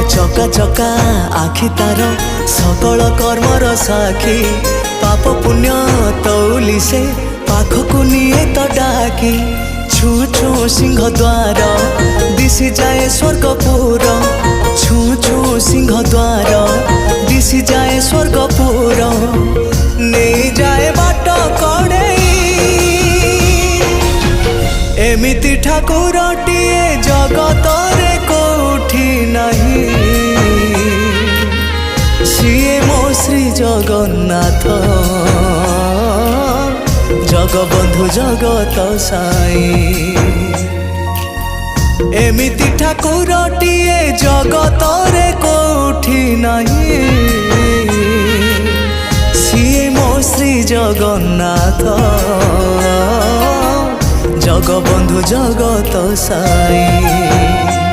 चका चका आखि तार सकल कर्मर साखी पाप पुण्य तौली से पाखकु निये तो डाकी छू छू सिंह द्वार दिशि जाए स्वर्गपुर छू छू सिंह द्वार दिशि जाए स्वर्गपुर नहीं जाए बाट कड़े एमिति ठाकुरटिए जगत रे कोठी नहीं सीए मो श्री जगन्नाथ जगबंधु जगत साई एमिति ठाकुरटिए जगत रे कोठी नहीं सीए मो श्री जगन्नाथ जगबंधु जगत साई।